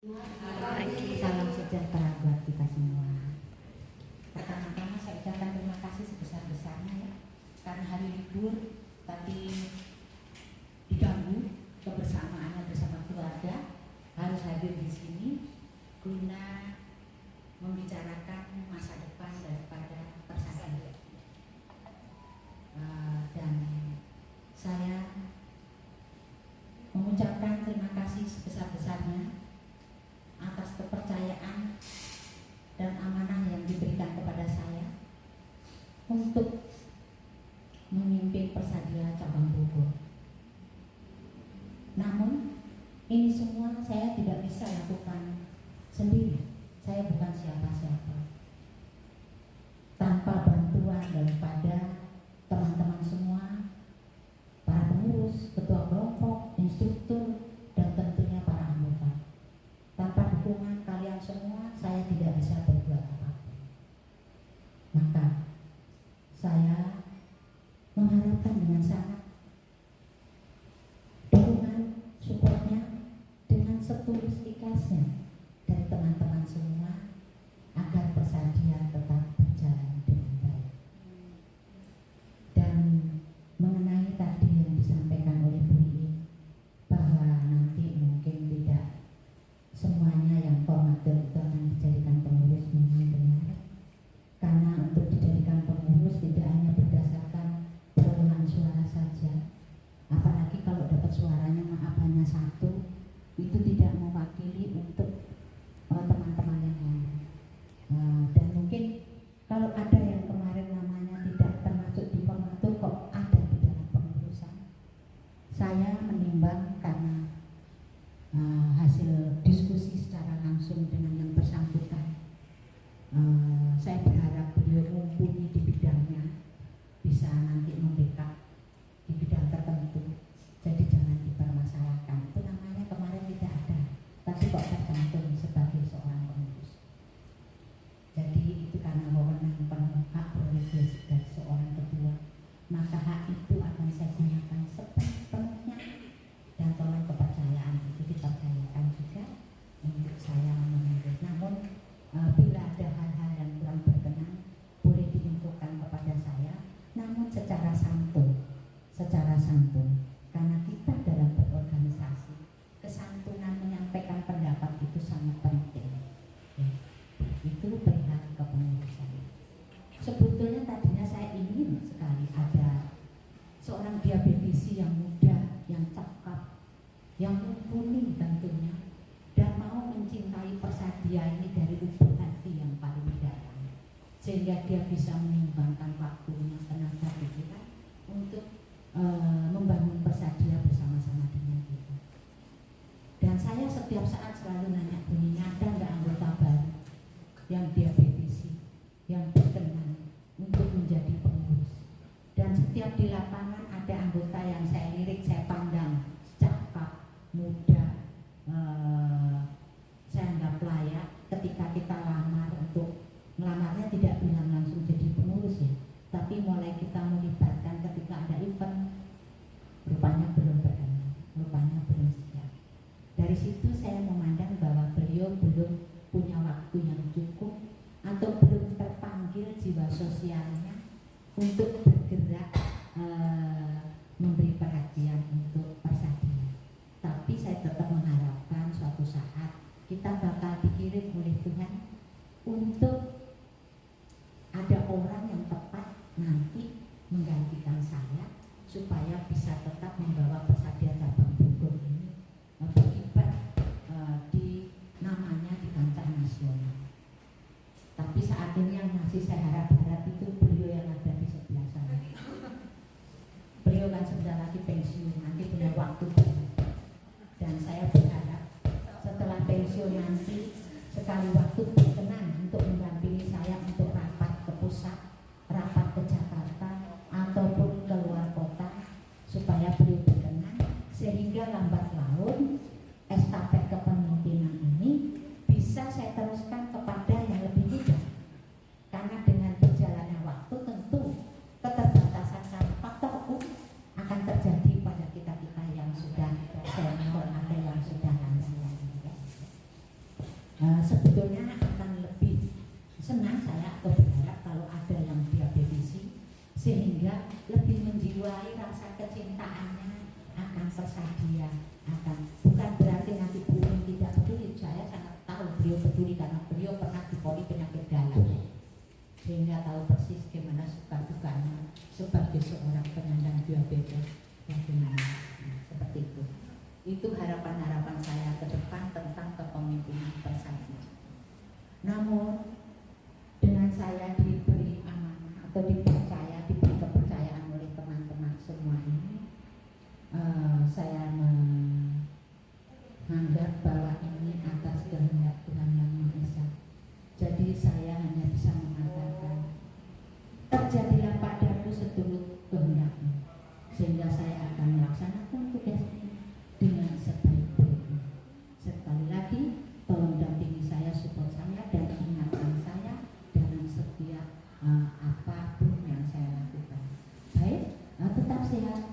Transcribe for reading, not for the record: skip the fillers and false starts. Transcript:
Salam sejahtera buat kita semua. Pertama-tama saya ucapkan terima kasih sebesar-besarnya ya, karena hari libur tapi diganggu kebersamaannya bersama keluarga harus hadir di sini guna membicarakan masa depan daripada persatuan. Dan saya mengucapkan terima kasih sebesar-besarnya atas kepercayaan dan amanah yang diberikan kepada saya untuk memimpin Persadian Cabang Bogor. Namun ini semua saya tidak bisa lakukan sendiri. Saya bukan siapa-siapa. Tanpa bantuan daripada teman-teman semua, para pengurus, ketua kelompok, instruktur, dan tentunya para anggota. Tanpa dukungan kalian semua, saya tidak bisa berbuat apa-apa. Maka saya mengharapkan dengan sangat dukungan, supportnya dengan setulus ikhlasnya dari teman-teman semua agar Persadian tetap berjalan dengan baik. Dan mengenai tadi yang disampaikan oleh Bu Iin bahwa nanti mungkin tidak semuanya yang formatur itu akan dijadikan pengurus, memang benar. Karena untuk dijadikan pengurus tidak hanya berdasarkan perolehan suara saja, apalagi kalau dapat suaranya maaf hanya satu, itu tidak mewakili untuk teman-teman yang lain. Dan mungkin kalau ada yang kemarin namanya tidak termasuk di formatur kok ada di dalam pengurusan, saya menimbang karena hasil diskusi secara langsung dengan yang bersangkutan, saya berharap beliau mumpuni di bidangnya, bisa nanti membackup di bidang tertentu, jadi jangan dipermasalahkan. Itu namanya kemarin tidak ada, tapi kok tercantum sebagai seorang pengurus. Jadi itu karena wewenang penuh hak prerogatif dari seorang ketua, maka hak itu akan saya gunakan sepenuhnya. Dan tolong kepercayaan itu dipercayakan juga untuk saya menurut. Namun bila ada hal-hal yang kurang berkenan boleh diinfokan kepada saya, namun secara santun, karena kita dalam berorganisasi kesantunan menyampaikan pendapat itu sangat penting. Ya, itu perihal kepengurusan. Sebetulnya tadinya saya ingin sekali ada seorang diabetisi yang muda, yang cakap, yang mumpuni tentunya, dan mau mencintai Persadian ini dari lubuk hati yang paling dalam, sehingga dia bisa menyumbangkan waktunya, tenaga pikiran untuk membangun Persadian bersama-sama dengan kita. Dan saya setiap saat selalu nanya bunyinya, ada nggak anggota baru yang diabetisi, yang berkenan untuk menjadi pengurus. Dan setiap di lapangan ada anggota yang saya lirik, saya pandang cakap, muda, saya anggap layak. Ketika kita lamar, untuk melamarnya tidak bilang langsung jadi pengurus ya, tapi mulai kita melibatkan ketika ada event, rupanya belum berkenan, rupanya belum siap. Dari situ saya memandang bahwa beliau belum punya waktu yang cukup atau belum terpanggil jiwa sosialnya untuk bergerak memberi perhatian untuk Persadian. Tapi saya tetap mengharapkan suatu saat kita bakal dikirim oleh Tuhan untuk ada orang yang tepat nanti menggantikan saya supaya bisa tetap membawa Persadian Cabang Bogor ini berkibar di namanya di kancah nasional. Tapi saat ini yang masih saya harap-harap itu beliau yang ada di sebelah sana. Beliau kan sebentar lagi pensiun, nanti punya waktu banyak. Dan saya berharap setelah pensiun nanti sekali waktu berkenan untuk mendampingi saya untuk rapat ke pusat, rapat ke Jakarta, ataupun ke luar kota, supaya beliau berkenan sehingga lambat laun estafet kepemimpinan ini bisa saya teruskan kepada yang lebih muda. Karena dengan berjalannya waktu tentu keterbatasan faktor akan terjadi pada kita-kita yang sudah senior, ada yang sudah lansia. sebetulnya akan lebih senang saya atau berharap kalau ada yang diabetisi, sehingga lebih menjiwai rasa kecintaannya akan tersedia, akan bukan berarti nanti Bu Umi tidak peduli. Saya sangat tahu beliau peduli karena beliau pernah dipoli penyakit dalam, sehingga tahu persis gimana suka dukanya sebagai seorang penyandang diabetes. Bagaimana seperti itu. Itu harapan-harapan saya ke depan tentang kepemimpinan bersama. Namun dengan saya diberi amanah atau dipercaya, diberi kepercayaan oleh teman-teman semua ini, saya menganggap bahwa ini atas kehendak Tuhan Yang Maha Esa. Jadi saya hanya bisa mengatakan, terjadilah padaku seturut kehendak-Mu, sehingga saya akan melaksanakan tugas ini dengan sebaik-baiknya. Sekali lagi, tolong dampingi saya, support saya, dan ingatkan saya dalam setiap apapun yang saya lakukan. Baik, tetap sehat.